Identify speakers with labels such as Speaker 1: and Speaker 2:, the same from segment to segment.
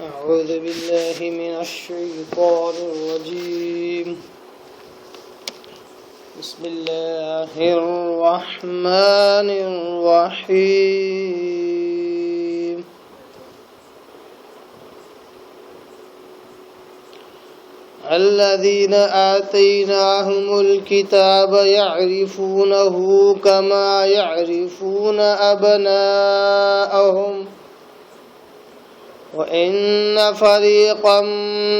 Speaker 1: أعوذ بالله من الشيطان الرجيم بسم الله الرحمن الرحيم الذين آتيناهم الكتاب يعرفونه كما يعرفون أبناءهم وَإِنَّ فَرِيقًا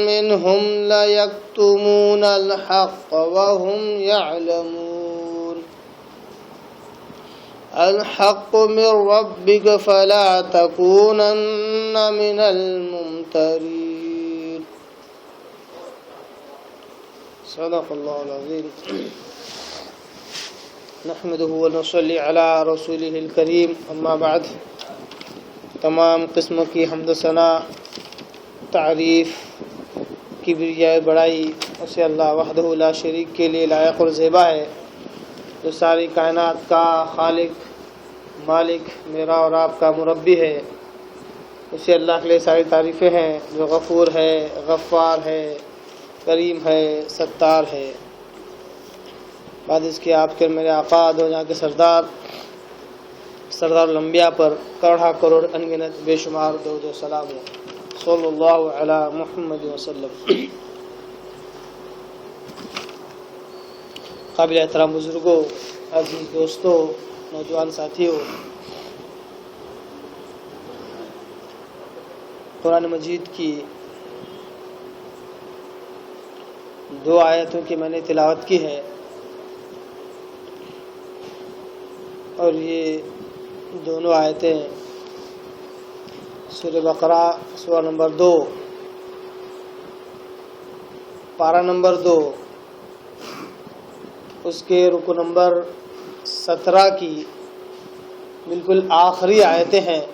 Speaker 1: مِّنْهُمْ لَيَكْتُمُونَ الْحَقَّ وَهُمْ يَعْلَمُونَ الْحَقُّ مِنْ رَبِّكَ فَلَا تَكُونَنَّ مِنَ الْمُمْتَرِينَ صدق اللہ العظیم نحمده ونصلي على رسوله الكريم اما بعد تمام قسموں کی حمد و ثنا تعریف کبریاء بڑائی اسے اللہ وحدہ لا شریک کے لیے لائق اور زیبا ہے، جو ساری کائنات کا خالق مالک میرا اور آپ کا مربی ہے۔ اسے اللہ کے لیے ساری تعریفیں ہیں جو غفور ہے، غفار ہے، کریم ہے، ستار ہے۔ بعد اس کے آپ کے میرے آقا دو جہاں کے سردار الانبیاء پر کروڑا کروڑ انگنت بے شمار درود و سلام ہو، صلی اللہ علی محمد وسلم۔ قابل احترام بزرگوں، عزیز دوستوں، نوجوان ساتھیوں، قرآن مجید کی دو آیتوں کی میں نے تلاوت کی ہے، اور یہ دونوں آیتیں سورہ بقرہ سورہ نمبر 2 پارہ نمبر 2 اس کے رکو نمبر 17 کی بالکل آخری آیتیں ہیں۔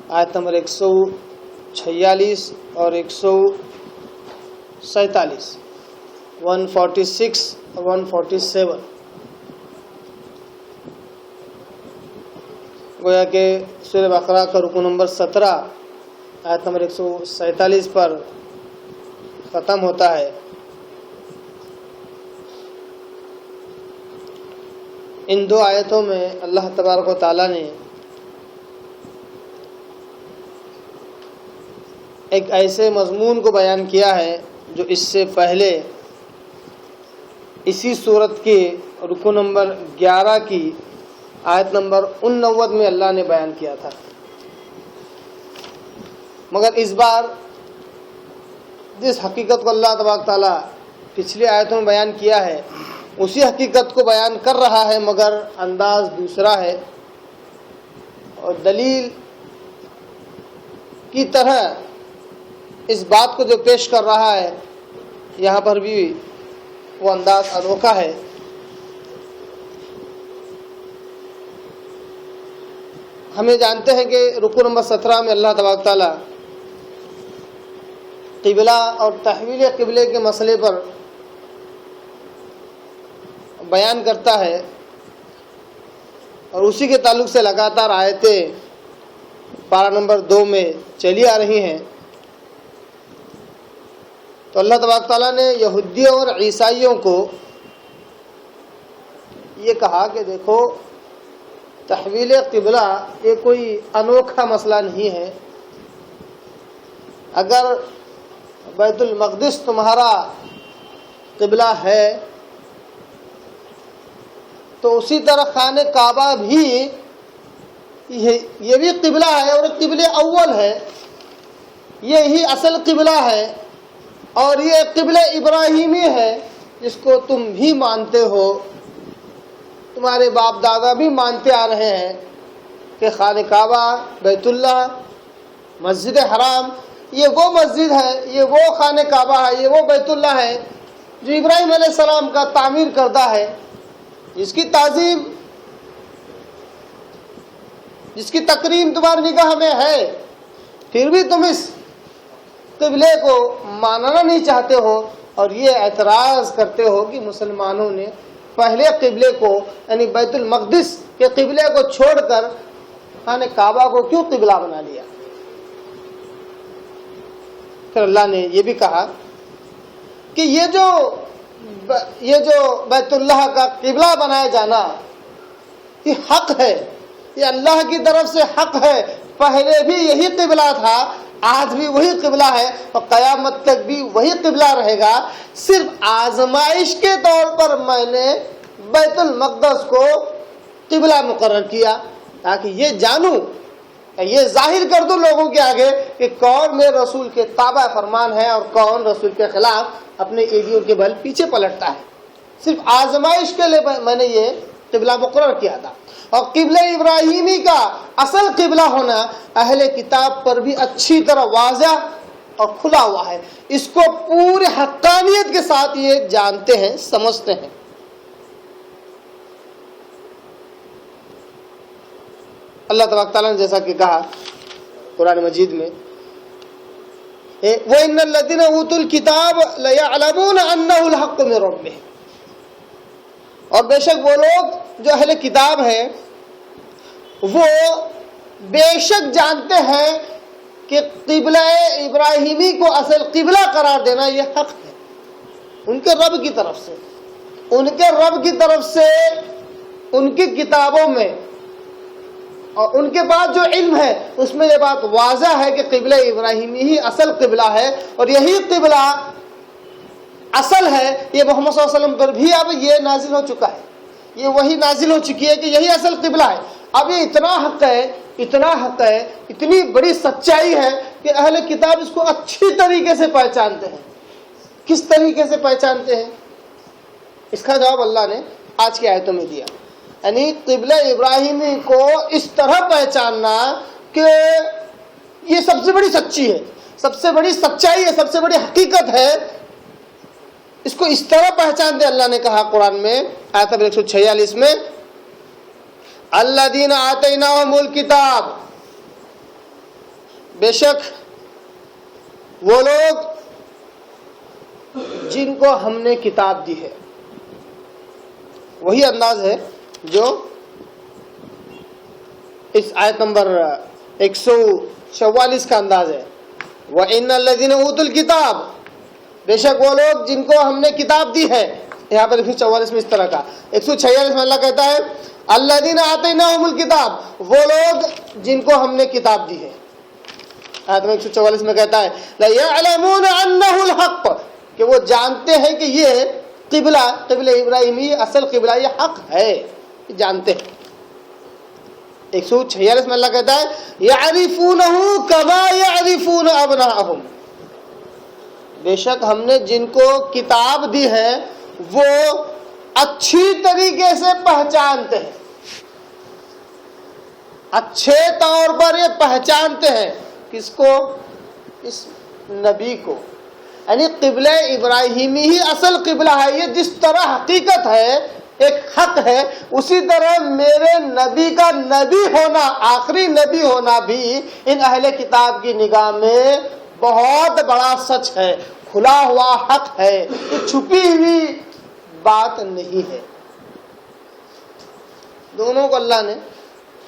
Speaker 1: آیت نمبر 146 اور 147 146 اور 147 گویا کہ سورہ بقرہ کا رکو نمبر 17 آیت نمبر 147 پر ختم ہوتا ہے۔ ان دو آیتوں میں اللہ تبارک و تعالیٰ نے ایک ایسے مضمون کو بیان کیا ہے جو اس سے پہلے اسی صورت کے رکو نمبر 11 کی آیت نمبر 89 میں اللہ نے بیان کیا تھا، مگر اس بار جس حقیقت کو اللہ تبارک تعالیٰ پچھلی آیتوں میں بیان کیا ہے اسی حقیقت کو بیان کر رہا ہے، مگر انداز دوسرا ہے، اور دلیل کی طرح اس بات کو جو پیش کر رہا ہے یہاں پر بھی وہ انداز انوکھا ہے۔ ہمیں جانتے ہیں کہ رکو نمبر 17 میں اللہ تبارک تعالیٰ قبلہ اور تحویل قبلے کے مسئلے پر بیان کرتا ہے، اور اسی کے تعلق سے لگاتار آیتیں پارہ نمبر 2 میں چلی آ رہی ہیں۔ تو اللہ تبارک تعالیٰ نے یہودیوں اور عیسائیوں کو یہ کہا کہ دیکھو، تحویل قبلہ یہ کوئی انوکھا مسئلہ نہیں ہے۔ اگر بیت المقدس تمہارا قبلہ ہے تو اسی طرح خانہ کعبہ بھی یہ بھی قبلہ ہے، اور قبلہ اول ہے، یہی اصل قبلہ ہے، اور یہ قبلہ ابراہیمی ہے جس کو تم بھی مانتے ہو، تمہارے باپ دادا بھی مانتے آ رہے ہیں کہ خانہ کعبہ، بیت اللہ، مسجد حرام یہ وہ مسجد ہے، یہ وہ خانہ کعبہ ہے، یہ وہ بیت اللہ ہے جو ابراہیم علیہ السلام کا تعمیر کردہ ہے، جس کی تعظیم، جس کی تکریم تمہاری نگاہ میں ہے، پھر بھی تم اس قبلے کو ماننا نہیں چاہتے ہو، اور یہ اعتراض کرتے ہو کہ مسلمانوں نے پہلے قبلے کو یعنی بیت المقدس کے قبلے کو چھوڑ کر خانہ کعبہ کو کیوں قبلہ بنا لیا۔ پھر اللہ نے یہ بھی کہا کہ یہ جو بیت اللہ کا قبلہ بنایا جانا یہ حق ہے، یہ اللہ کی طرف سے حق ہے. پہلے بھی یہی قبلہ تھا، آج بھی وہی قبلہ ہے اور قیامت تک بھی وہی قبلہ رہے گا. صرف آزمائش کے طور پر میں نے بیت المقدس کو قبلہ مقرر کیا تاکہ یہ جانوں، یہ ظاہر کر دوں لوگوں کے آگے کہ کون میرے رسول کے تابع فرمان ہے اور کون رسول کے خلاف اپنے ایڈیوں کے بل پیچھے پلٹتا ہے. صرف آزمائش کے لیے میں نے یہ قبلہ مقرر کیا تھا. اور قبلہ ابراہیمی کا اصل قبلہ ہونا اہل کتاب پر بھی اچھی طرح واضح اور کھلا ہوا ہے. اس کو پورے حقانیت کے ساتھ یہ جانتے ہیں، سمجھتے ہیں. اللہ تبارک تعالیٰ نے جیسا کہ کہا قرآن مجید میں، وَإِنَّ الَّذِينَ أُوتُوا الْكِتَابَ لَيَعْلَمُونَ أَنَّهُ الْحَقُّ مِنْ رَبِّهِمْ، اور بے شک وہ لوگ جو اہل کتاب ہیں وہ بے شک جانتے ہیں کہ قبلہ ابراہیمی کو اصل قبلہ قرار دینا یہ حق ہے ان کے رب کی طرف سے. ان کے رب کی طرف سے ان کی کتابوں میں اور ان کے بعد جو علم ہے اس میں یہ بات واضح ہے کہ قبلہ ابراہیمی ہی اصل قبلہ ہے اور یہی قبلہ اصل ہے. یہ محمد صلی اللہ علیہ وسلم پر بھی اب یہ نازل ہو چکا ہے، یہ وہی نازل ہو چکی ہے کہ یہی اصل قبلہ ہے. اب یہ اتنا حق ہے، اتنی بڑی سچائی ہے کہ اہل کتاب اس کو اچھی طریقے سے پہچانتے ہیں. کس طریقے سے پہچانتے ہیں؟ اس کا جواب اللہ نے آج کی آیتوں میں دیا. یعنی قبلہ ابراہیمی کو اس طرح پہچاننا کہ یہ سب سے بڑی سچی ہے، سب سے بڑی سچائی ہے، سب سے بڑی حقیقت ہے. اس کو اس طرح پہچانتے اللہ نے کہا قرآن میں آیت نمبر 146 میں، الذین آتیناہم الکتاب، بے شک وہ لوگ جن کو ہم نے کتاب دی ہے. وہی انداز ہے جو اس آیت نمبر 144 کا انداز ہے. وَإِنَّ الَّذِينَ أُوتُوا الْكِتَابَ، بے شک وہ لوگ جن کو ہم نے کتاب دی ہے. یہاں پر 144 میں اس طرح کا. 146 میں اللہ کہتا ہے الذین آتیناہم الکتاب، وہ لوگ جن کو ہم نے کتاب دی ہے. آیت میں 144 میں کہتا ہے لَيَعْلَمُونَ أَنَّهُ الْحَقُّ، کہ وہ جانتے ہیں کہ یہ قبلہ ابراہیمی اصل قبلہ یہ حق ہے، جانتے ہیں. 146 میں اللہ کہتا ہے يَعْرِفُونَهُ كَمَا يَعْرِفُونَ أَبْنَاءَهُمْ، بے شک ہم نے جن کو کتاب دی ہے وہ اچھی طریقے سے پہچانتے ہیں، اچھے طور پر یہ پہچانتے ہیں. کس کو؟ اس نبی کو. یعنی قبلہ ابراہیمی ہی اصل قبلہ ہے. یہ جس طرح حقیقت ہے، ایک حق ہے، اسی طرح میرے نبی کا نبی ہونا، آخری نبی ہونا بھی ان اہل کتاب کی نگاہ میں بہت بڑا سچ ہے، کھلا ہوا حق ہے، یہ چھپی ہوئی بات نہیں ہے. دونوں کو اللہ نے،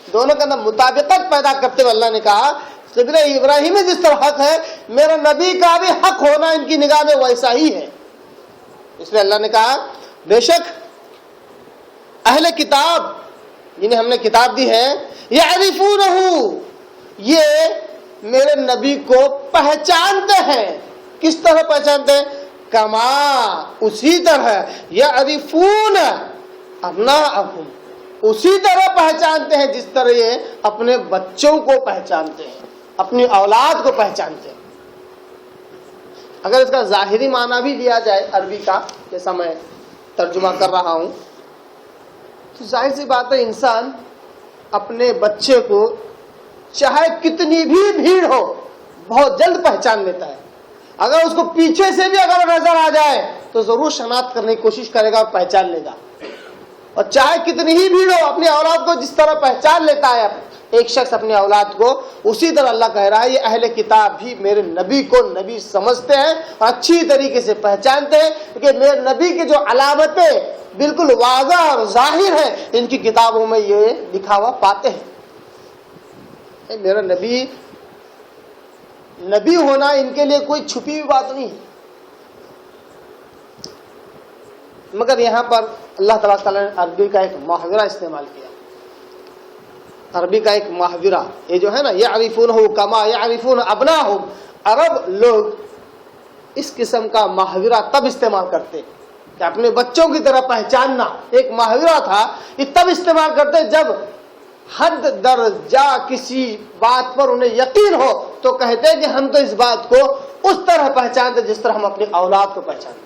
Speaker 1: دونوں کے اندر مطابقت پیدا کرتے ہوئے اللہ نے کہا قبلہ ابراہیمی جس طرح حق ہے، میرا نبی کا بھی حق ہونا ان کی نگاہ میں ویسا ہی ہے. اس لیے اللہ نے کہا بے شک اہل کتاب جنہیں ہم نے کتاب دی ہے یعرفونہ، یہ میرے نبی کو پہچانتے ہیں. کس طرح پہچانتے ہیں؟ کما، اسی طرح، یعرفون ابناءہم، اسی طرح پہچانتے ہیں جس طرح یہ اپنے بچوں کو پہچانتے ہیں، اپنی اولاد کو پہچانتے ہیں. اگر اس کا ظاہری معنی بھی دیا جائے عربی کا، جیسا میں ترجمہ کر رہا ہوں، تو ظاہر سی بات ہے انسان اپنے بچے کو چاہے کتنی بھی بھیڑ ہو بہت جلد پہچان لیتا ہے. اگر اس کو پیچھے سے بھی اگر نظر آ جائے تو ضرور شناخت کرنے کی کوشش کرے گا اور پہچان لے گا. اور چاہے کتنی ہی بھیڑ ہو، اپنی اولاد کو جس طرح پہچان لیتا ہے ایک شخص اپنی اولاد کو، اسی طرح اللہ کہہ رہا ہے یہ اہل کتاب بھی میرے نبی کو نبی سمجھتے ہیں اور اچھی طریقے سے پہچانتے ہیں، کیونکہ میرے نبی کی جو علامتیں بالکل واضح اور ظاہر ہیں ان کی کتابوں میں یہ لکھا ہوا پاتے ہیں. میرا نبی نبی ہونا ان کے لیے کوئی چھپی ہوئی بات نہیں ہے. مگر یہاں پر اللہ تعالیٰ نے عربی کا ایک محاورہ استعمال کیا. عربی کا ایک محاورہ یہ جو ہے نا یعرفونہ کما یعرفون ابناہم، عرب لوگ اس قسم کا محاورہ تب استعمال کرتے کہ اپنے بچوں کی طرح پہچاننا ایک محاورہ تھا. یہ تب استعمال کرتے جب حد درجہ کسی بات پر انہیں یقین ہو تو کہتے کہ ہم تو اس بات کو اس طرح پہچانتے جس طرح ہم اپنی اولاد کو پہچانتے.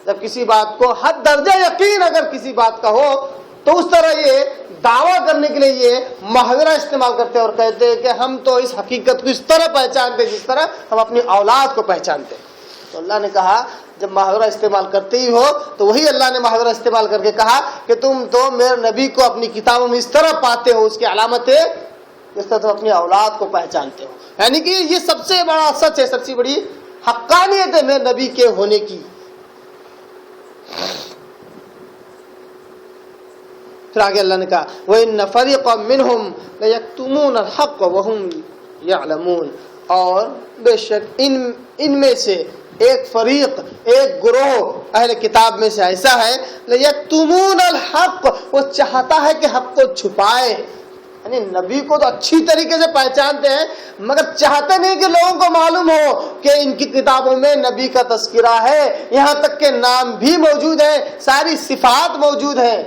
Speaker 1: جب کسی بات کو حد درجہ یقین اگر کسی بات کا ہو تو اس طرح یہ دعویٰ کرنے کے لیے یہ محاورہ استعمال کرتے اور کہتے کہ ہم تو اس حقیقت کو اس طرح پہچانتے جس طرح ہم اپنی اولاد کو پہچانتے. تو اللہ نے کہا جب محاورہ استعمال کرتے ہی ہو تو وہی اللہ نے محاورہ استعمال کر کے کہا کہ تم تو میرے نبی کو اپنی کتابوں میں اس طرح پاتے ہو، اس کی علامتیں جس طرح تم اپنی اولاد کو پہچانتے ہو. یعنی کہ یہ سب سے بڑا سچ ہے، سب سے بڑی حقانیت ہے میرے نبی کے ہونے کی. پھر آگے اللہ نے کہا وَإِنَّ فَرِيقًا مِّنْهُمْ لَيَكْتُمُونَ الْحَقَّ وَهُمْ يَعْلَمُونَ، اور بے شک ان میں سے ایک فریق، ایک گروہ اہل کتاب میں سے ایسا ہے لَيَكْتُمُونَ الْحَقَّ، وہ چاہتا ہے کہ حق کو چھپائے. یعنی نبی کو تو اچھی طریقے سے پہچانتے ہیں مگر چاہتے نہیں کہ لوگوں کو معلوم ہو کہ ان کی کتابوں میں نبی کا تذکرہ ہے، یہاں تک کہ نام بھی موجود ہے، ساری صفات موجود ہیں.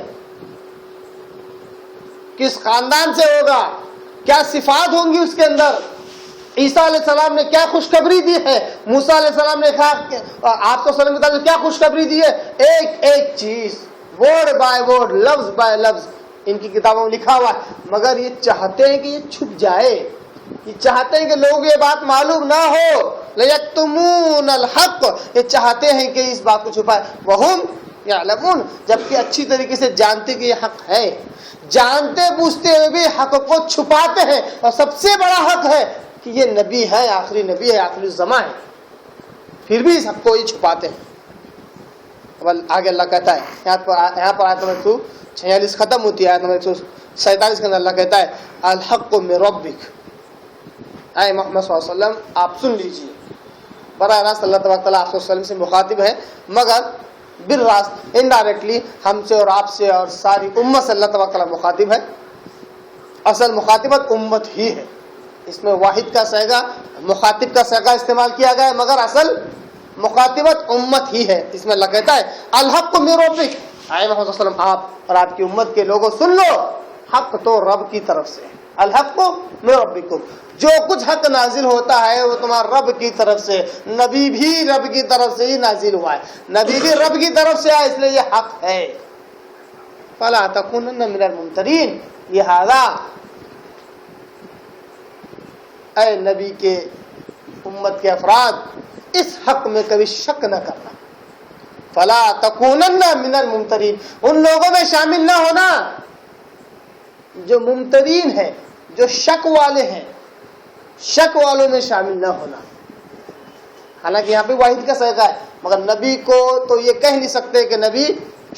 Speaker 1: کس خاندان سے ہوگا، کیا صفات ہوں گی اس کے اندر، عیسیٰ علیہ السلام نے کیا خوشخبری دی ہے، موسیٰ علیہ السلام نے کہا آپ کو صلی اللہ علیہ وسلم کیا خوشخبری دی ہے، ایک ایک چیز ورڈ بائی ورڈ لفظ بائی لفظ ان کی کتابوں میں لکھا ہوا ہے. مگر یہ چاہتے ہیں کہ یہ چھپ جائے، یہ چاہتے ہیں کہ لوگ یہ بات معلوم نہ ہو. لیکتمون الحق، یہ چاہتے ہیں کہ اس بات کو چھپائے. وہم یعلمون، جبکہ اچھی طریقے سے جانتے کہ یہ حق ہے، جانتے بوجھتے ہوئے بھی حق کو چھپاتے ہیں. اور سب سے بڑا حق ہے کہ یہ نبی ہے، آخری نبی ہے، آخری الزماں ہے، پھر بھی اس حق کو یہ چھپاتے ہیں. آگے اللہ کہتا ہے یہاں پر آیت نمبر 146 ختم ہوتی ہے، آیت نمبر 147 کے اندر اللہ کہتا ہے الحق من ربک. اے محمد صلی اللہ علیہ وسلم آپ سن لیجیے، براہ راست اللہ تبارک تعالیٰ آپ صلی اللہ علیہ وسلم سے مخاطب ہے مگر بالراست انڈائریکٹلی ہم سے اور آپ سے اور ساری امت سے اللہ تبارک تعالیٰ مخاطب ہے. اصل مخاطبت امت ہی ہے، اس میں واحد کا صیغہ مخاطب کا صیغہ استعمال کیا گیا ہے مگر اصل مخاطبت امت ہی ہے. اس میں اللہ کہتا ہے الحق من ربک، اے محمد صلی اللہ علیہ وسلم آپ اور آپ کی امت کے لوگوں سن لو، حق تو رب کی طرف سے. الحق من ربکم، جو کچھ حق نازل ہوتا ہے وہ تمہارا رب کی طرف سے، نبی بھی رب کی طرف سے ہی نازل ہوا ہے، نبی بھی رب کی طرف سے آیا، اس لیے یہ حق ہے. فلا تکونن من الممترین، لہذا اے نبی کے امت کے افراد اس حق میں کبھی شک نہ کرنا. فلا تکونن من الممترین، ان لوگوں میں شامل نہ ہونا جو ممترین ہیں، جو شک والے ہیں، شک والوں میں شامل نہ ہونا. حالانکہ یہاں پہ واحد کا صیغہ ہے مگر نبی کو تو یہ کہہ نہیں سکتے کہ نبی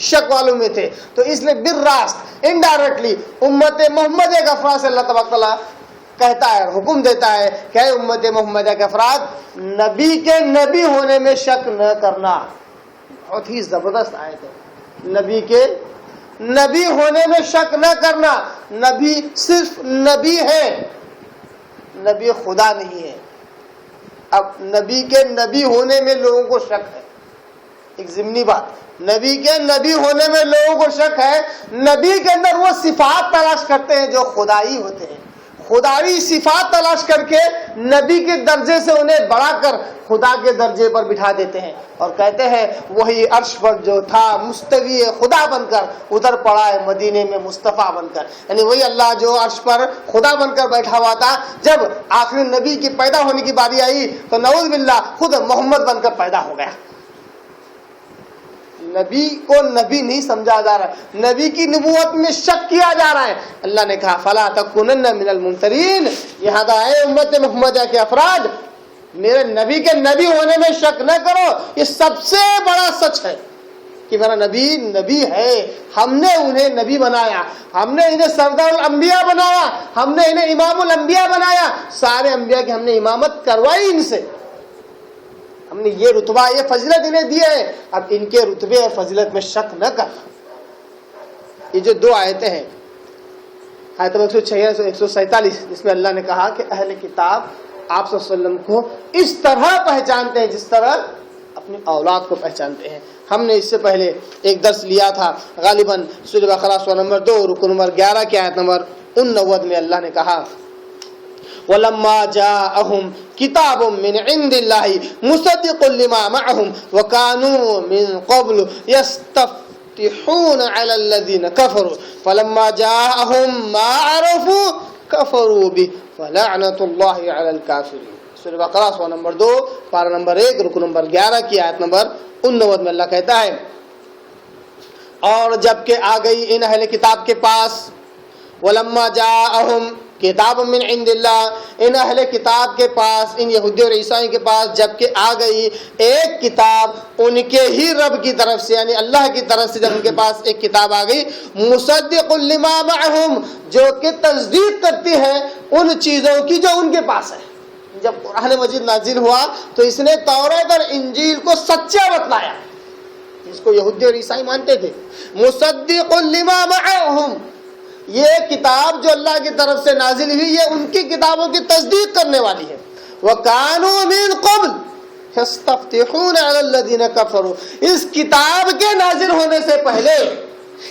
Speaker 1: شک والوں میں تھے، تو اس لیے بالراست انڈائریکٹلی امت محمدیہ کے افراد سے اللہ تبارک تعالیٰ کہتا ہے، حکم دیتا ہے کہ اے امت محمدیہ کے افراد نبی کے نبی ہونے میں شک نہ کرنا. بہت ہی زبردست آیت ہے، نبی کے نبی ہونے میں شک نہ کرنا. نبی صرف نبی ہے، نبی خدا نہیں ہے. اب نبی کے نبی ہونے میں لوگوں کو شک ہے، ایک ضمنی بات، نبی کے نبی ہونے میں لوگوں کو شک ہے. نبی کے اندر وہ صفات تلاش کرتے ہیں جو خدائی ہوتے ہیں، خدائی صفات تلاش کر کے نبی کے درجے سے انہیں بڑھا کر خدا کے درجے پر بٹھا دیتے ہیں اور کہتے ہیں وہی عرش پر جو تھا مستوی خدا بن کر ادھر پڑا ہے مدینے میں مصطفیٰ بن کر. یعنی وہی اللہ جو عرش پر خدا بن کر بیٹھا ہوا تھا، جب آخری نبی کی پیدا ہونے کی باری آئی تو نعوذ باللہ خود محمد بن کر پیدا ہو گیا. نبی کو نبی نہیں سمجھا جا رہا ہے، نبی کی نبوت میں شک کیا جا رہا ہے. اللہ نے کہا فلا تکونن من الممترین، یہاں اے امت محمدیہ کے افراد میرے نبی کے نبی ہونے میں شک نہ کرو. یہ سب سے بڑا سچ ہے، کہ میرا نبی نبی ہے، ہم نے انہیں نبی بنایا، ہم نے انہیں سردار الانبیاء بنایا، ہم نے انہیں امام الانبیاء بنایا، سارے انبیاء کی ہم نے امامت کروائی ان سے، ہم نے یہ رتبہ یہ فضیلت انہیں دی ہے، اب ان کے رتبے اور فضیلت میں شک نہ کرنا۔ یہ جو دو آیتیں ہیں، آیت 147 جس میں اللہ نے کہا کہ اہل کتاب آپ صلی اللہ علیہ وسلم کو اس طرح پہچانتے ہیں جس طرح اپنی اولاد کو پہچانتے ہیں۔ ہم نے اس سے پہلے ایک درس لیا تھا غالباً سورہ بقرہ سورہ نمبر 2 رکو نمبر 11 کی آیت نمبر 89 میں اللہ نے کہا وَلَمَّا جَاءَهُمْ كِتَابٌ مِّنْ عِندِ اللَّهِ مُصَدِّقٌ لِّمَا مَعَهُمْ وَكَانُوا مِن قَبْلُ يَسْتَفْتِحُونَ عَلَى الَّذِينَ كَفَرُوا فَلَمَّا جَاءَهُم مَّا عَرَفُوا كَفَرُوا بِهِ فَلَعْنَةُ اللَّهِ عَلَى الْكَافِرِينَ۔ سورہ بقرہ سورہ نمبر 2 پارہ نمبر 1 رکو نمبر 11 کی آیت نمبر 89 میں اللہ کہتا ہے اور جب کہ آ گئی ان اہل کتاب کے پاس وَلَمَّا جَاءَهُمْ کتاب من عند اللہ، ان اہل کتاب کے پاس، ان یہودی اور عیسائی کے پاس جب کہ آ گئی ایک کتاب ان کے ہی رب کی طرف سے، یعنی اللہ کی طرف سے جب ان کے پاس ایک کتاب آ گئی مصدق لما معہم، جو کہ تصدیق کرتی ہے ان چیزوں کی جو ان کے پاس ہے۔ جب قرآن مجید نازل ہوا تو اس نے تورات اور انجیل کو سچا بتلایا، جس کو یہودی اور عیسائی مانتے تھے۔ مصدق لما معہم، یہ کتاب جو اللہ کی طرف سے نازل ہوئی یہ ان کی کتابوں کی تصدیق کرنے والی ہے۔ وَكَانُوا مِن قَبْلُ يَسْتَفْتِحُونَ عَلَى الَّذِينَ كَفَرُوا، اس کتاب کے نازل ہونے سے پہلے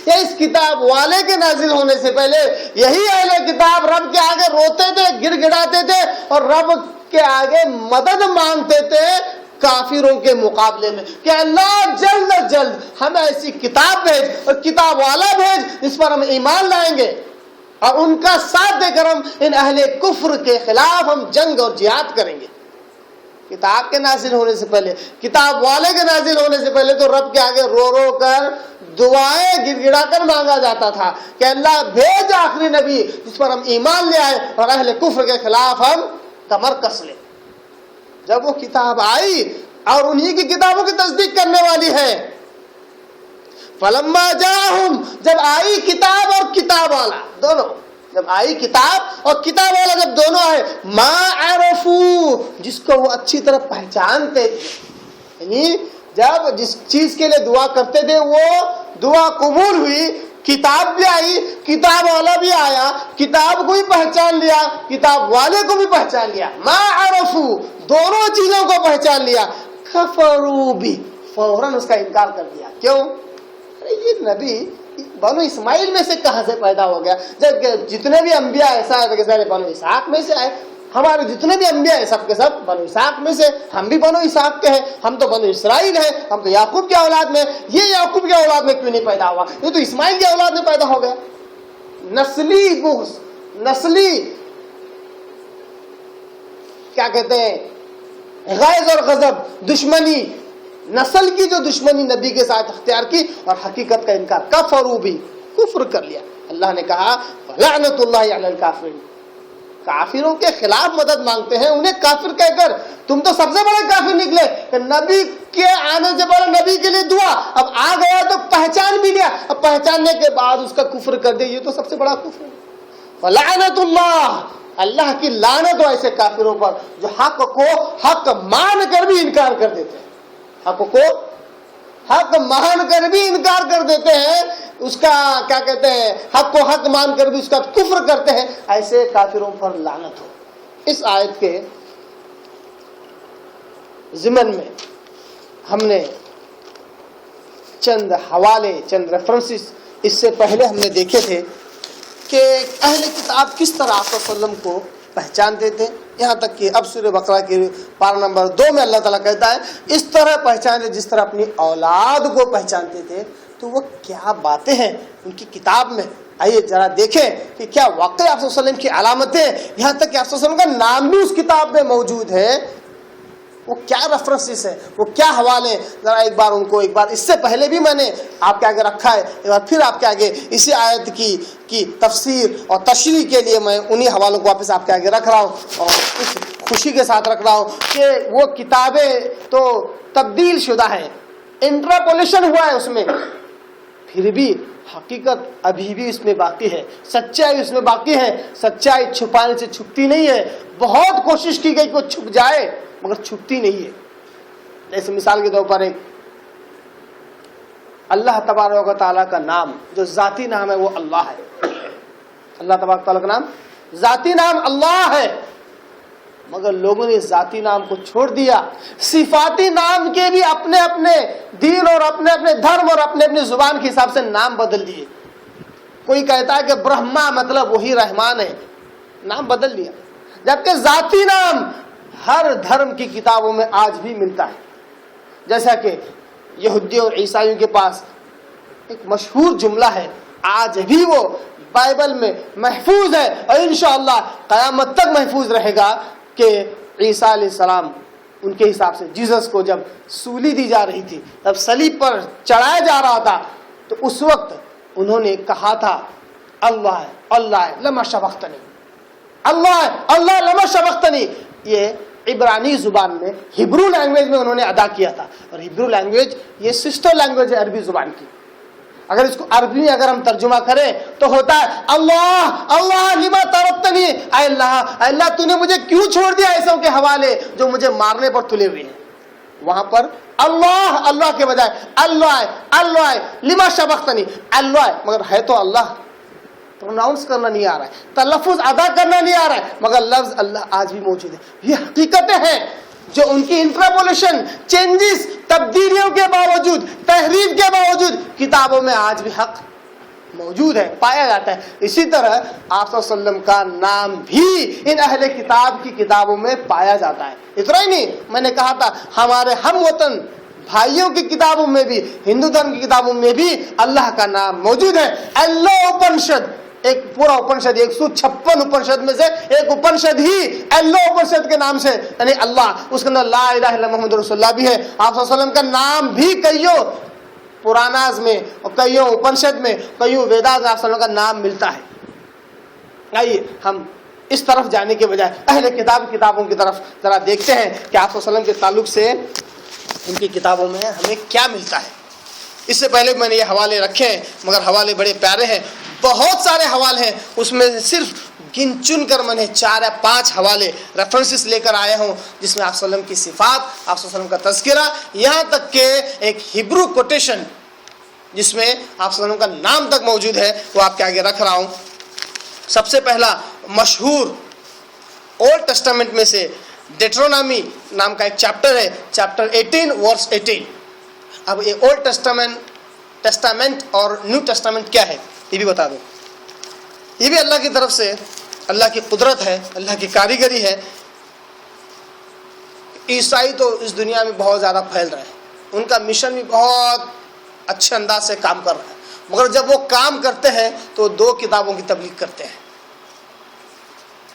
Speaker 1: یا اس کتاب والے کے نازل ہونے سے پہلے یہی اہل کتاب رب کے آگے روتے تھے، گر گڑاتے تھے اور رب کے آگے مدد مانگتے تھے کافروں کے مقابلے میں کہ اللہ جلد از جلد ہمیں ایسی کتاب بھیج اور کتاب والا بھیج جس پر ہم ایمان لائیں گے اور ان کا ساتھ دے کر ہم ان اہل کفر کے خلاف ہم جنگ اور جہاد کریں گے۔ کتاب کے نازل ہونے سے پہلے، کتاب والے کے نازل ہونے سے پہلے تو رب کے آگے رو رو کر دعائیں گر گڑا کر مانگا جاتا تھا کہ اللہ بھیج آخری نبی جس پر ہم ایمان لے آئے اور اہل کفر کے خلاف ہم کمر کس لیں۔ جب وہ کتاب آئی اور انہی کی کتابوں کی تصدیق کرنے والی ہے، فلما جاءہم، جب آئی کتاب اور کتاب والا دونوں، جب آئی کتاب اور کتاب والا جب دونوں آئے، ما عرفو، جس کو وہ اچھی طرح پہچانتے تھے، یعنی جب جس چیز کے لیے دعا کرتے تھے وہ دعا قبول ہوئی، کتاب بھی آئی، کتاب والا بھی آیا، کتاب کو بھی پہچان لیا، کتاب والے کو بھی پہچان لیا، ما عرفو، دونوں چیزوں کو پہچان لیا، کفروا بھی، فوراً اس کا انکار کر دیا۔ کیوں؟ یہ نبی بنو اسماعیل میں سے کہاں سے پیدا ہو گیا؟ جب جتنے بھی انبیاء ایسا ہے کہ سارے بنو اسحاق میں سے آئے، ہمارے جتنے بھی انبیاء ہیں سب کے سب بنو اسحاق میں سے، ہم بھی بنو اسحاق کے ہیں، ہم تو بنو اسرائیل ہیں، ہم تو یعقوب کی اولاد میں، یہ یعقوب کی اولاد میں کیوں نہیں پیدا ہوا؟ یہ تو اسماعیل کی اولاد میں پیدا ہو گیا۔ نسلی بغض، نسلی کیا کہتے ہیں، غیظ اور غضب، دشمنی، نسل کی جو دشمنی نبی کے ساتھ اختیار کی اور حقیقت کا انکار، کفروا بھی، کفر کر لیا۔ اللہ نے کہا لعنت اللہ علی الکافرین، کافروں کے خلاف مدد مانگتے ہیں انہیں کافر کہہ کر، تم تو سب سے بڑے کافر نکلے کہ نبی کے آنے سے پہلے نبی کے لیے دعا، اب آ گیا تو پہچان بھی لیا، اب پہچاننے کے بعد اس کا کفر کر دے، یہ تو سب سے بڑا کفر ہے۔ لعنت اللہ، اللہ کی لعنت ہو ایسے کافروں پر جو حق کو حق مان کر بھی انکار کر دیتے ہیں، حق کو حق مان کر بھی انکار کر دیتے ہیں، اس کا کیا کہتے ہیں، حق کو حق مان کر بھی اس کا کفر کرتے ہیں، ایسے کافروں پر لعنت ہو۔ اس آیت کے ضمن میں ہم نے چند حوالے، چند ریفرنسز اس سے پہلے ہم نے دیکھے تھے کہ اہل کتاب کس طرح آپ صلی اللہ علیہ وسلم کو پہچانتے تھے، یہاں تک کہ اب سورہ بقرہ کے پارہ نمبر 2 میں اللہ تعالیٰ کہتا ہے اس طرح پہچانے جس طرح اپنی اولاد کو پہچانتے تھے۔ تو وہ کیا باتیں ہیں ان کی کتاب میں، آئیے ذرا دیکھیں کہ کیا واقعی آپ صلی اللہ علیہ وسلم کی علامتیں، یہاں تک کہ آپ صلی اللہ علیہ وسلم کا نام بھی اس کتاب میں موجود ہے، وہ کیا ریفرنسز ہیں، وہ کیا حوالے ہیں، ذرا ایک بار ان کو، ایک بار اس سے پہلے بھی میں نے آپ کے آگے رکھا ہے، ایک بار پھر آپ کے آگے اسی آیت کی تفسیر اور تشریح کے لیے میں انہی حوالوں کو واپس آپ کے آگے رکھ رہا ہوں اور اس خوشی کے ساتھ رکھ رہا ہوں کہ وہ کتابیں تو تبدیل شدہ ہیں، انٹرپولیشن ہوا ہے اس میں، پھر بھی حقیقت ابھی بھی اس میں باقی ہے، سچائی اس میں باقی ہے. سچائی چھپانے سے چھپتی نہیں ہے. بہت کوشش کی گئی کہ وہ چھپ جائے مگر چھپتی نہیں ہے. جیسے مثال کے طور پر ایک اللہ تبارک و تعالیٰ کا نام جو ذاتی نام ہے وہ اللہ ہے. اللہ تبارک و تعالیٰ کا نام ذاتی نام اللہ ہے، مگر لوگوں نے ذاتی نام کو چھوڑ دیا. صفاتی نام کے بھی اپنے اپنے دین اور اپنے اپنے دھرم اور اپنے اپنے زبان کے حساب سے نام بدل دیے. کوئی کہتا ہے کہ برہما مطلب وہی رحمان ہے، نام بدل دیا. جبکہ ذاتی نام ہر دھرم کی کتابوں میں آج بھی ملتا ہے. جیسا کہ یہودیوں اور عیسائیوں کے پاس ایک مشہور جملہ ہے، آج بھی وہ بائبل میں محفوظ ہے اور انشاءاللہ قیامت تک محفوظ رہے گا کہ عیسیٰ علیہ السلام ان کے حساب سے جیسس کو جب سولی دی جا رہی تھی، جب صلیب پر چڑھایا جا رہا تھا، تو اس وقت انہوں نے کہا تھا اللہ ہے اللہ ہے لما شبختنی، اللہ ہے اللہ لما شبختنی. یہ عبرانی زبان میں ہبرو لینگویج میں انہوں نے ادا کیا تھا. اور ہبرو لینگویج یہ سسٹر لینگویج ہے عربی زبان کی. اگر اس کو عربی میں اگر ہم ترجمہ کریں تو ہوتا ہے اللہ اللہ لما ترکتنی، اے اللہ تو نے مجھے کیوں چھوڑ دیا ایسوں کے حوالے جو مجھے مارنے پر تلے ہوئے ہیں. وہاں پر اللہ اللہ کے بجائے اللہ لما شبختنی اللہ ہے، مگر ہے تو اللہ. پروناؤنس کرنا نہیں آ رہا ہے، تلفظ ادا کرنا نہیں آ رہا ہے، مگر لفظ اللہ آج بھی موجود ہے. یہ حقیقتیں ہیں جو ان کی انٹرپولیشن، چینجز، تبدیلیوں کے باوجود، تحریف کے باوجود کتابوں میں آج بھی حق موجود ہے، پایا جاتا ہے. اسی طرح آپ صلی اللہ علیہ وسلم کا نام بھی ان اہل کتاب کی کتابوں میں پایا جاتا ہے. اتنا ہی نہیں، میں نے کہا تھا ہمارے ہم وطن بھائیوں کی کتابوں میں بھی، ہندو دھرم کی کتابوں میں بھی اللہ کا نام موجود ہے. اللہ اپنشد، ایک پورا اپنشد 156 اپنشد میں سے ایک اپنشد ہی ایلو اپنشد کے نام سے، یعنی اللہ، اس کے اندر لا الہ الا محمد رسول اللہ بھی ہے. آپ صلی اللہ علیہ وسلم کا نام بھی کئیوں پراناز میں اور کئیوں اپنشد میں، کئیوں ویداز میں آپ صلی اللہ علیہ وسلم کا نام ملتا ہے. آئیے ہم اس طرف جانے کے بجائے اہل کتابوں کی طرف ذرا دیکھتے ہیں کہ آپ صلی اللہ علیہ وسلم کے تعلق سے ان کی کتابوں میں ہمیں کیا ملتا ہے. اس سے پہلے میں نے یہ حوالے رکھے ہیں، مگر حوالے بڑے پیارے ہیں، بہت سارے حوالے ہیں. اس میں سے صرف گن چن کر میں نے 4 یا 5 حوالے ریفرنسز لے کر آیا ہوں، جس میں آپ صلی اللہ علیہ وسلم کی صفات، آپ صلی اللہ علیہ وسلم کا تذکرہ، یہاں تک کہ ایک ہبرو کوٹیشن جس میں آپ صلی اللہ علیہ وسلم کا نام تک موجود ہے، وہ آپ کے آگے رکھ رہا ہوں. سب سے پہلا مشہور اولڈ ٹیسٹامنٹ میں سے ڈیٹرونامی نام کا ایک چیپٹر ہے، چیپٹر 18 ورس 18. اب یہ اولڈ ٹیسٹامنٹ اور نیو ٹیسٹامنٹ کیا ہے یہ بھی بتا دوں. یہ بھی اللہ کی طرف سے اللہ کی قدرت ہے، اللہ کی کاریگری ہے. عیسائی تو اس دنیا میں بہت زیادہ پھیل رہے ہیں، ان کا مشن بھی بہت اچھے انداز سے کام کر رہا ہے، مگر جب وہ کام کرتے ہیں تو 2 کتابوں کی تبلیغ کرتے ہیں،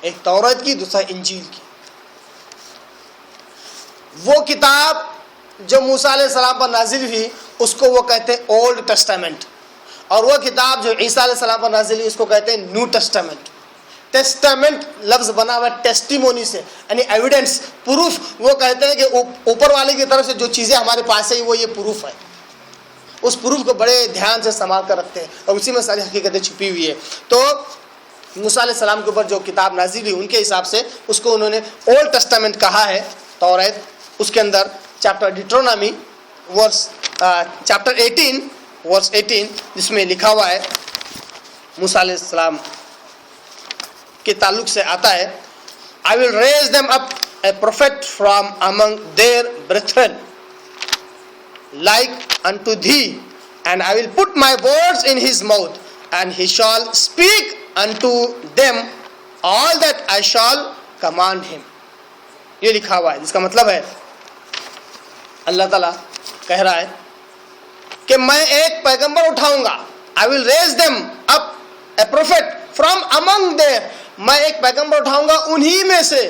Speaker 1: ایک توریت کی، دوسرا انجیل کی. وہ کتاب جو موسیٰ علیہ السلام پر نازل ہوئی اس کو وہ کہتے ہیں اولڈ ٹیسٹامنٹ، اور وہ کتاب جو عیسیٰ علیہ السلام پر نازل ہوئی اس کو کہتے ہیں نیو ٹیسٹامنٹ. ٹیسٹامنٹ لفظ بنا ہوا ٹیسٹیمونی سے، یعنی ایویڈنس، پروف. وہ کہتے ہیں کہ اوپر والے کی طرف سے جو چیزیں ہمارے پاس ہے وہ یہ پروف ہے. اس پروف کو بڑے دھیان سے سنبھال کر رکھتے ہیں اور اسی میں ساری حقیقتیں چھپی ہوئی ہے. تو موسیٰ علیہ السلام کے اوپر جو کتاب نازل ہوئی ان کے حساب سے اس کو انہوں نے اولڈ ٹیسٹامنٹ کہا ہے، توریت. اس کے اندر چیپٹر ڈیٹرونامی چیپٹر 18 ورس 18 جس میں لکھا ہوا ہے، موسیٰ علیہ السلام کے تعلق سے آتا ہے، I will raise them up a prophet from among their brethren like unto thee, and I will put my words in his mouth, and he shall speak unto them all that I shall command him. یہ لکھا ہوا ہے، جس کا مطلب ہے اللہ تعالیٰ کہہ رہا ہے کہ میں ایک پیغمبر اٹھاؤں گا. I will raise them up a prophet from among their، میں ایک پیغمبر اٹھاؤں گا انہی میں سے.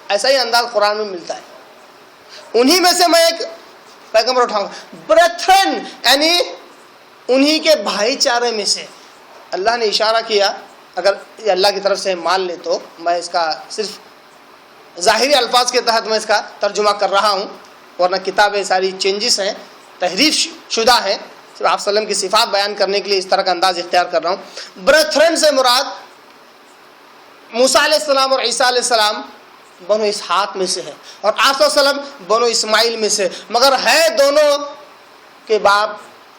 Speaker 1: ایسا ہی انداز قرآن میں ملتا ہے، انہی میں سے میں ایک پیغمبر اٹھاؤں گا. برتھرن یعنی انہی کے بھائی چارے میں سے. اللہ نے اشارہ کیا، اگر یہ اللہ کی طرف سے مان لے تو میں اس کا صرف ظاہری الفاظ کے تحت میں اس کا ترجمہ کر رہا ہوں، ورنہ کتابیں ساری چینجز ہیں، تحریف شدہ ہیں. صرف آپ صلی اللہ علیہ وسلم کی صفات بیان کرنے کے لیے اس طرح کا انداز اختیار کر رہا ہوں. برتھرن سے مراد موسیٰ علیہ السلام اور عیسیٰ علیہ السلام بنو اسحاق میں سے ہے, اور آپ صلی اللہ علیہ وسلم بنو اسماعیل میں سے, مگر ہے دونوں کے باپ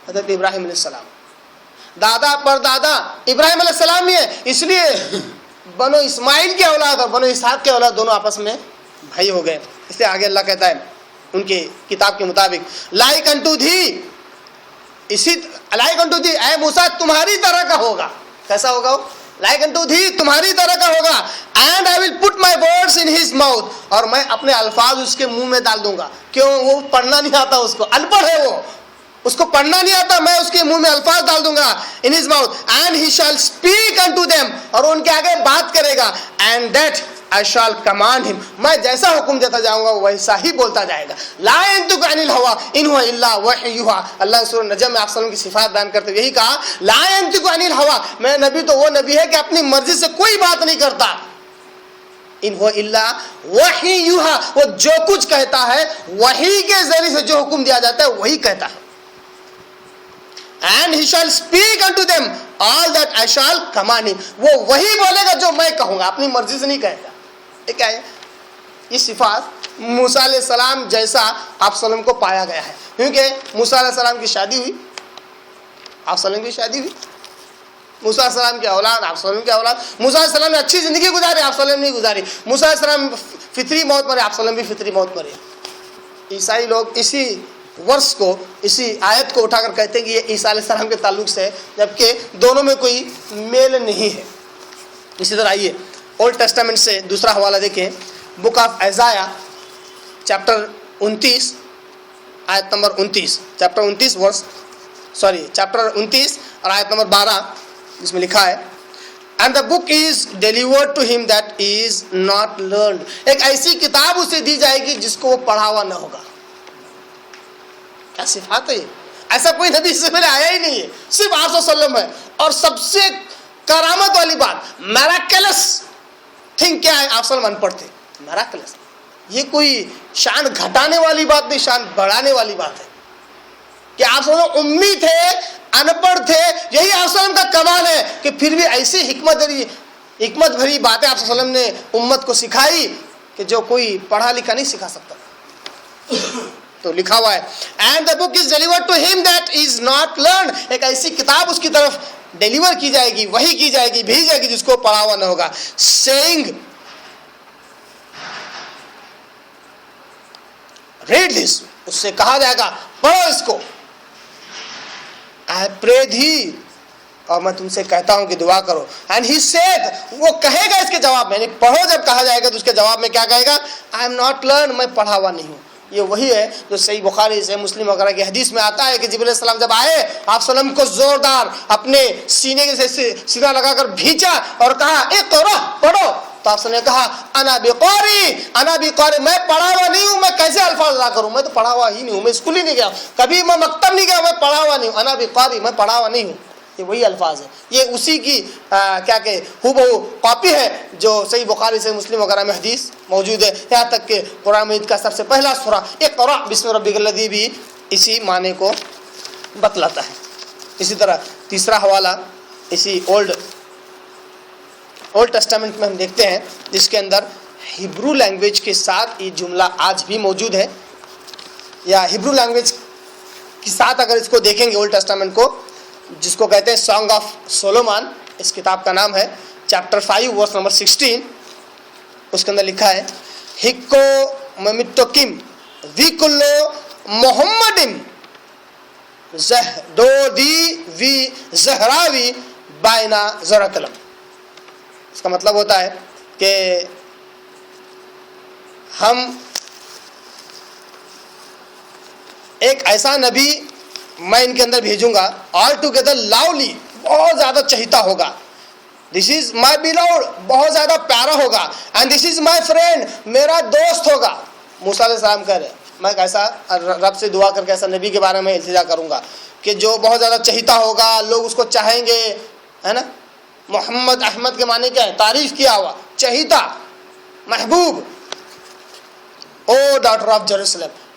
Speaker 1: حضرت ابراہیم علیہ السلام. دادا پر دادا ابراہیم علیہ السلام ہی ہے, اس لیے بنو اسماعیل کی اولاد اور بنو اسحاق کی اولاد دونوں آپس میں بھائی ہو گئے. اس سے آگے اللہ کہتا ہے ان کی کتاب کے مطابق لائک انٹو دی, اسی لائک انٹو دی, اے موسیٰ تمہاری طرح کا ہوگا. کیسا ہوگا وہ؟ لائک انٹو دی, تمہاری طرح کا ہوگا. And I will put my words in his mouth, اور میں اپنے الفاظ اس کے منہ میں ڈال دوں گا. کیوں؟ وہ پڑھنا نہیں آتا اس کو, ان پڑھ ہے وہ, اس کو پڑھنا نہیں آتا, میں اس کے منہ میں الفاظ ڈال دوں گا. In his mouth and he shall speak into them, اور ان کے آگے بات کرے گا. And that I shall command him, میں جیسا حکم دیتا جاؤں گا ویسا ہی بولتا جائے گا. لا ينطق عن الهوى ان هو الا وحی یوحى. اللہ نے سورہ نجم میں آپ صلی اللہ علیہ وسلم کی صفات بیان کرتے ہوئے یہی کہا, لا ينطق عن الهوى, میں نبی تو وہ نبی ہے کہ اپنی مرضی سے کوئی بات نہیں کرتا. ان هو الا وحی یوحى, وہ جو کچھ کہتا ہے وحی کے ذریعے سے جو حکم دیا جاتا ہے وہی کہتا ہے. And he shall speak unto them all that I shall command him, وہ وہی بولے گا جو میں کہوں گا, اپنی مرضی سے نہیں کہے گا. کیا ہے یہ صفات موسیٰ علیہ السلام جیسا آپ صلی اللہ علیہ وسلم کو پایا گیا ہے, کیونکہ موسیٰ علیہ السلام کی شادی ہوئی, آپ صلی اللہ علیہ وسلم کی شادی ہوئی, موسیٰ علیہ السلام کی اولاد, آپ صلی اللہ علیہ وسلم کی اولاد. موسیٰ علیہ السلام نے اچھی زندگی گزاری, آپ صلی اللہ علیہ وسلم نے نہیں گزاری. موسیٰ علیہ السلام فطری موت مرے, آپ صلی اللہ علیہ وسلم بھی فطری موت مرے. عیسائی لوگ اسی ورس کو, اسی آیت کو اٹھا کر کہتے ہیں کہ یہ عیسیٰ علیہ السلام کے تعلق سے ہے, جبکہ دونوں میں کوئی میل نہیں ہے. اسی طرح آئیے اولڈ ٹیسٹامنٹ سے دوسرا حوالہ دیکھیں, بک آف ایزایا چیپٹر 29 آیت نمبر 29, چیپٹر 29 اور آیت نمبر 12, جس میں لکھا ہے and the book is delivered to him that is not learned, ایک ایسی کتاب اسے دی جائے گی جس کو وہ پڑھا ہوا نہ ہوگا. کیا صفات ہے یہ, ایسا کوئی نبی اس سے پہلے آیا ہی نہیں ہے, صرف آپ صلی اللہ علیہ وسلم ہے. اور سب سے کرامت والی بات, میراکلس تھنگ کیا ہے, آپ صلی اللہ علیہ وسلم ان پڑھ تھے. میراکلس, یہ کوئی شان گھٹانے والی بات نہیں, شان بڑھانے والی بات ہے کہ آپ صلی اللہ علیہ وسلم امی تھے, ان پڑھ تھے. یہی آپ صلی اللہ علیہ وسلم کا کمال ہے کہ پھر بھی ایسی حکمت بھری باتیں آپ صلی اللہ علیہ وسلم نے امت کو سکھائی کہ جو کوئی پڑھا لکھا نہیں سکھا سکتا. تو لکھا ہوا ہے and the book is delivered to him that is not learned, ایک ایسی کتاب اس کی طرف ڈیلیور کی جائے گی, وہی کی جائے گی, بھیجی جائے گی جس کو پڑھا ہوا نہ ہوگا. سیئنگ ریڈ دس, اس سے کہا جائے گا پڑھو اس کو. I pray thee, اور میں تم سے کہتا ہوں کہ دعا کرو. اینڈ ہی سیڈ, وہ کہے گا اس کے جواب میں, یعنی پڑھو جب کہا جائے گا تو اس کے جواب میں کیا کہے گا, آئی ایم ناٹ لرن, میں پڑھا ہوا نہیں ہوں. یہ وہی ہے جو صحیح بخاری سے مسلم وغیرہ کی حدیث میں آتا ہے کہ جبریل علیہ السلام جب آئے, آپ صلی اللہ علیہ وسلم کو زوردار اپنے سینے کے سے سینہ لگا کر بھینچا اور کہا اقرا, پڑھو. تو آپ نے کہا انا بقاری, میں پڑھا ہوا نہیں ہوں, میں کیسے الفاظ ادا کروں, میں تو پڑھا ہوا ہی نہیں ہوں, میں اسکول ہی نہیں گیا, کبھی میں مکتب نہیں گیا, میں پڑھا ہوا نہیں ہوں. انا بقاری, میں پڑھا ہوا نہیں ہوں. یہ وہی الفاظ ہے, یہ اسی کی کیا کہ ہو بہو کاپی ہے جو صحیح بخاری سے مسلم وغیرہ میں حدیث موجود ہے. یہاں تک کہ قرآن مجید کا سب سے پہلا سورہ اقرا بسم ربک الذی بھی اسی معنی کو بتلاتا ہے. اسی طرح تیسرا حوالہ اسی اولڈ ٹیسٹامنٹ میں ہم دیکھتے ہیں, جس کے اندر ہیبرو لینگویج کے ساتھ یہ جملہ آج بھی موجود ہے, یا ہیبرو لینگویج کے ساتھ اگر اس کو دیکھیں گے اولڈ ٹیسٹامنٹ کو, جس کو کہتے ہیں سانگ آف سولومان, اس کتاب کا نام ہے, چیپٹر 5 ورس نمبر 16, اس کے اندر لکھا ہے ہکو ممتوکم وی کلو محمدم زہدودی وی زہراوی بائنا زرکلم. اس کا مطلب ہوتا ہے کہ ہم ایک ایسا نبی میں ان کے اندر بھیجوں گا, آل ٹوگیدر لاولی, بہت زیادہ چہیتا ہوگا. دس از مائی بیلوڈ, بہت زیادہ پیارا ہوگا. And this is my friend, میرا دوست ہوگا. موسیٰ علیہ السلام کہہ رہے میں کیسا رب سے دعا کر کے ایسا نبی کے بارے میں التجا کروں گا کہ جو بہت زیادہ چہیتا ہوگا, لوگ اس کو چاہیں گے, ہے نا. محمد احمد کے معنی کیا ہے, تعریف کیا ہوا, چہیتا, محبوب. O daughter of Jerusalem,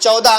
Speaker 1: 14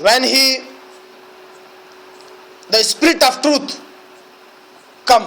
Speaker 1: when he the spirit of truth come,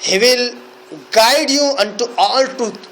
Speaker 1: he will guide you unto all truth,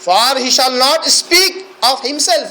Speaker 1: For he shall not speak of himself,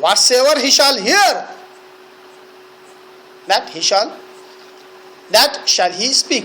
Speaker 1: whatsoever he shall hear, that shall he speak,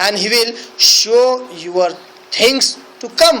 Speaker 1: and he will show your things to come,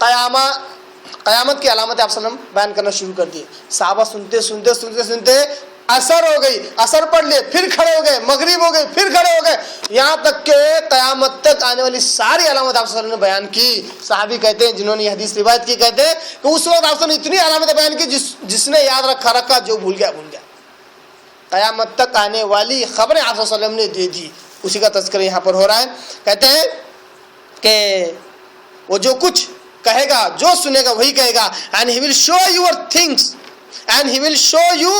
Speaker 2: قیامت کی علامت آپ صلی اللہ علیہ وسلم بیان کرنا شروع کر دیے. صحابہ سنتے اثر ہو گئی, اثر پڑھ لیے, پھر کھڑے ہو گئے, مغرب ہو گئی, پھر کھڑے ہو گئے, یہاں تک کہ قیامت تک آنے والی ساری علامت آپ صلی اللہ علیہ وسلم نے بیان کی. صحابی کہتے ہیں, جنہوں نے یہ حدیث روایت کی, کہتے ہیں کہ اس وقت آپ صلی اللہ علیہ وسلم نے اتنی علامتیں بیان کی جس نے یاد رکھا, جو بھول گیا. قیامت تک آنے والی خبریں آپ صلی اللہ علیہ وسلم نے دے دی. اسی کا تذکرہ یہاں پر ہو رہا ہے. کہتے ہیں کہ وہ جو کچھ کہے گا, جو سنے گا وہی کہے گا, and he will show your things and he will show you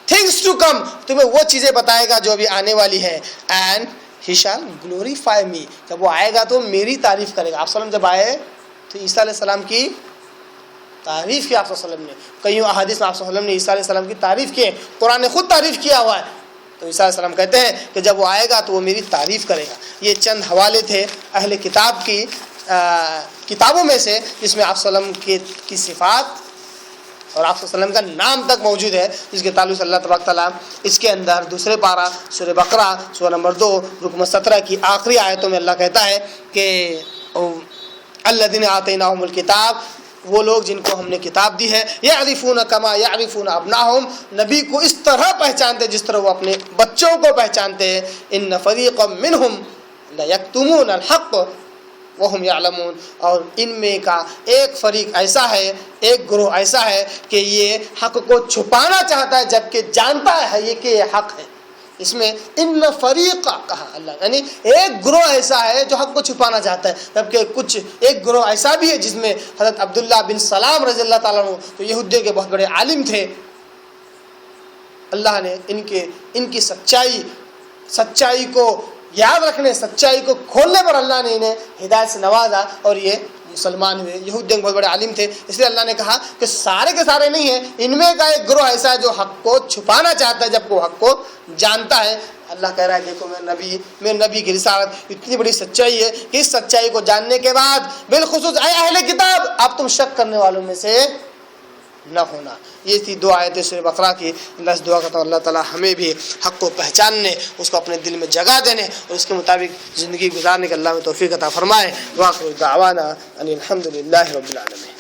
Speaker 2: things to come, تمہیں وہ چیزیں بتائے گا جو ابھی آنے والی ہیں. and he shall glorify me, جب وہ آئے گا تو میری تعریف کرے گا. آپ صلی اللہ علیہ وسلم جب آئے تو عیسیٰ علیہ السلام کی تعریف کی آپ صلی اللہ علیہ وسلم نے. کئیوں احادیث میں آپ صلی اللہ علیہ وسلم نے عیسیٰ علیہ السلام کی تعریف کی ہے, قرآن نے خود تعریف کیا ہوا ہے. تو عیسیٰ علیہ السلام کہتے ہیں کہ جب وہ آئے گا تو وہ میری تعریف کرے گا. یہ چند حوالے تھے اہل کتاب کی کتابوں میں سے, جس میں آپ صلی اللہ علیہ وسلم کی صفات اور آپ صلی اللہ علیہ وسلم کا نام تک موجود ہے, جس کے تعلق سے اللہ تبارک تعالیٰ اس کے اندر دوسرے پارہ سورہ بقرہ سورہ نمبر 2 رکو 17 کی آخری آیتوں میں اللہ کہتا ہے کہ الذین آتیناہم الکتاب, وہ لوگ جن کو ہم نے کتاب دی ہے, یعرفون کما یعرفون ابناہم, نبی کو اس طرح پہچانتے جس طرح وہ اپنے بچوں کو پہچانتے ہیں. ان فریقا منہم لیکتمون الحق وہم یعلمون, اور ان میں کا ایک فریق ایسا ہے, ایک گروہ ایسا ہے کہ یہ حق کو چھپانا چاہتا ہے جبکہ جانتا ہے یہ کہ یہ حق ہے. اس میں ان فریقہ کہا اللہ, یعنی ایک گروہ ایسا ہے جو حق کو چھپانا چاہتا ہے, جبکہ ایک گروہ ایسا بھی ہے جس میں حضرت عبداللہ بن سلام رضی اللہ تعالیٰ عنہ, تو یہودیوں کے بہت بڑے عالم تھے. اللہ نے ان کی سچائی کو یاد رکھنے, سچائی کو کھولنے پر اللہ نے انہیں ہدایت سے نوازا اور یہ مسلمان ہوئے. یہودیوں کے بہت بڑے عالم تھے, اس لیے اللہ نے کہا کہ سارے کے سارے نہیں ہیں, ان میں کا ایک گروہ ایسا ہے جو حق کو چھپانا چاہتا ہے جبکہ وہ حق کو جانتا ہے. اللہ کہہ رہا ہے دیکھو میرے نبی کی رسالت اتنی بڑی سچائی ہے کہ اس سچائی کو جاننے کے بعد بالخصوص اے اہل کتاب, اب تم شک کرنے والوں میں سے نہ ہونا. یہ تھی 2 آیتیں سورہ بقرہ کی. اللہ سے دعا کرتا ہوں اللہ تعالیٰ ہمیں بھی حق کو پہچاننے, اس کو اپنے دل میں جگہ دینے اور اس کے مطابق زندگی گزارنے کے اللہ میں توفیق عطا فرمائے. واخر دعوانا ان الحمد للہ رب العالمین.